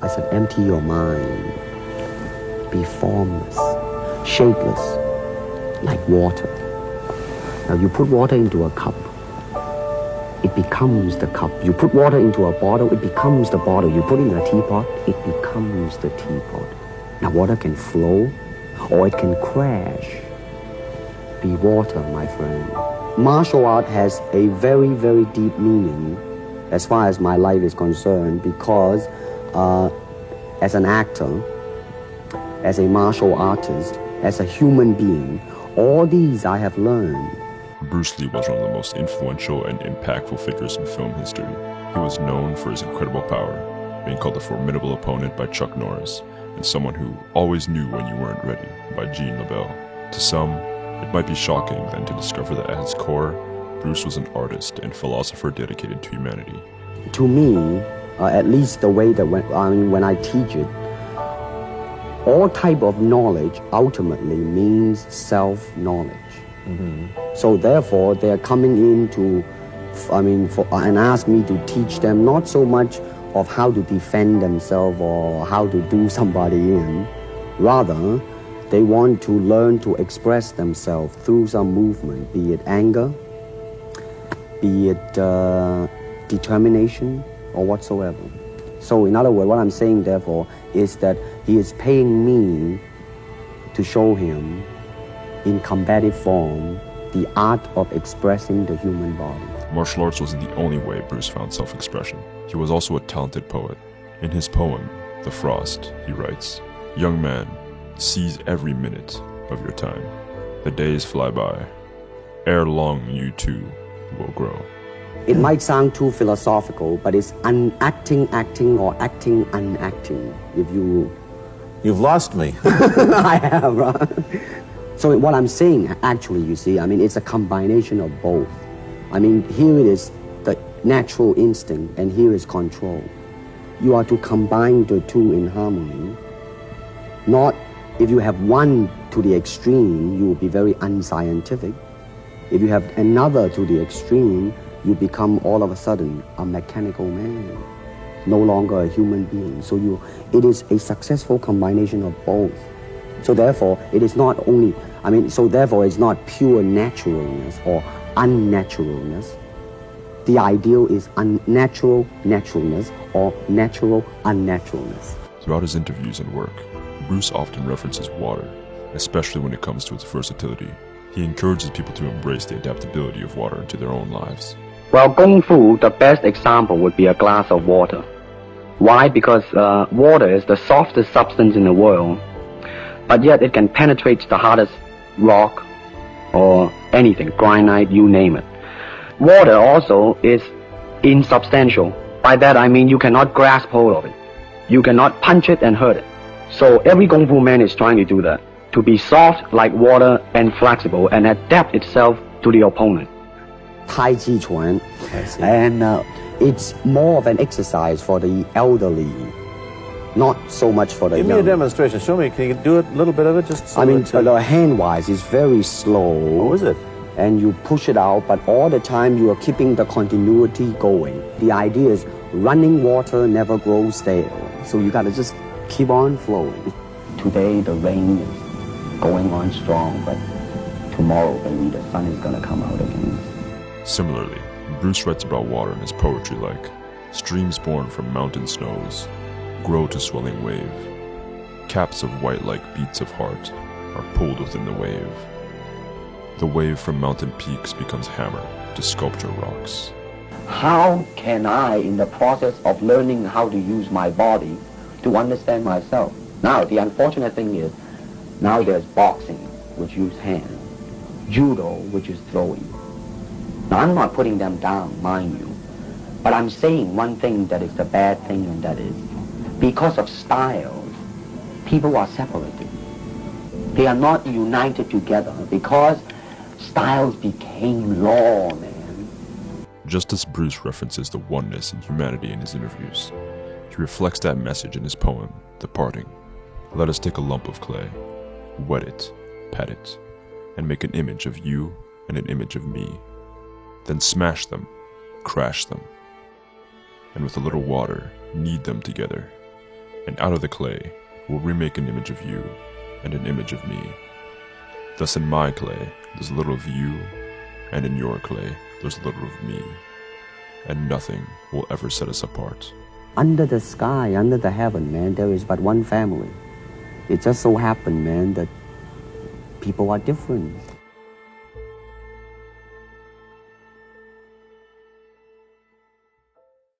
I said, empty your mind. Be formless, shapeless, like water. Now you put water into a cup, it becomes the cup. You put water into a bottle, it becomes the bottle. You put it in a teapot, it becomes the teapot. Now water can flow or it can crash. Be water, my friend. Martial art has a very, very deep meaning as far as my life is concerned, because as an actor, as a martial artist, as a human being, all these I have learned. Bruce Lee was one of the most influential and impactful figures in film history. He was known for his incredible power, being called a formidable opponent by Chuck Norris, and someone who always knew when you weren't ready by Gene LaBelle. To some, it might be shocking then to discover that at his core, Bruce was an artist and philosopher dedicated to humanity. To me, at least the way that when I teach it, all type of knowledge ultimately means self-knowledge. Mm-hmm. So therefore, they're coming in and ask me to teach them not so much of how to defend themselves or how to do somebody in. Rather, they want to learn to express themselves through some movement, be it anger, be it determination, or whatsoever. So in other words, what I'm saying, therefore, is that he is paying me to show him in combative form the art of expressing the human body. Martial arts wasn't the only way Bruce found self-expression. He was also a talented poet. In his poem, The Frost, he writes, "Young man, seize every minute of your time. The days fly by. Ere long you too will grow." It might sound too philosophical, but it's acting, or acting, unacting. You've lost me. I have, right? So what I'm saying, actually, you see, it's a combination of both. Here it is the natural instinct, and here is control. You are to combine the two in harmony. Not, if you have one to the extreme, you will be very unscientific. If you have another to the extreme, you become all of a sudden a mechanical man, no longer a human being. So it is a successful combination of both. So therefore, it is not only, therefore it's not pure naturalness or unnaturalness. The ideal is unnatural naturalness or natural unnaturalness. Throughout his interviews and work, Bruce often references water, especially when it comes to its versatility. He encourages people to embrace the adaptability of water into their own lives. Well, Kung Fu, the best example would be a glass of water. Why? Because water is the softest substance in the world, but yet it can penetrate the hardest rock or anything, granite, you name it. Water also is insubstantial. By that I mean you cannot grasp hold of it. You cannot punch it and hurt it. So every Kung Fu man is trying to do that, to be soft like water and flexible and adapt itself to the opponent. Tai Chi Chuan, and it's more of an exercise for the elderly, not so much for the young. Give me a demonstration. Show me. Can you do it? A little bit of it? Just. The hand-wise is very slow. Oh, is it? And you push it out, but all the time you are keeping the continuity going. The idea is running water never grows stale. So you gotta just keep on flowing. Today the rain is going on strong, but tomorrow maybe the sun is gonna come out again. Similarly, Bruce writes about water in his poetry like, "Streams born from mountain snows grow to swelling wave. Caps of white like beats of heart are pulled within the wave. The wave from mountain peaks becomes hammer to sculpture rocks." How can I, in the process of learning how to use my body, to understand myself? Now, the unfortunate thing is, now there's boxing, which use hands, judo, which is throwing. Now, I'm not putting them down, mind you, but I'm saying one thing that is the bad thing, and that is, because of styles, people are separated. They are not united together because styles became law, man. Just as Bruce references the oneness and humanity in his interviews, he reflects that message in his poem, The Parting. Let us take a lump of clay, wet it, pat it, and make an image of you and an image of me. Then smash them, crash them, and with a little water, knead them together, And out of the clay will remake an image of you and an image of me. Thus in my clay there's little of you, and in your clay there's little of me. And nothing will ever set us apart. Under the sky, under the heaven, man, there is but one family. It just so happened, man, that people are different.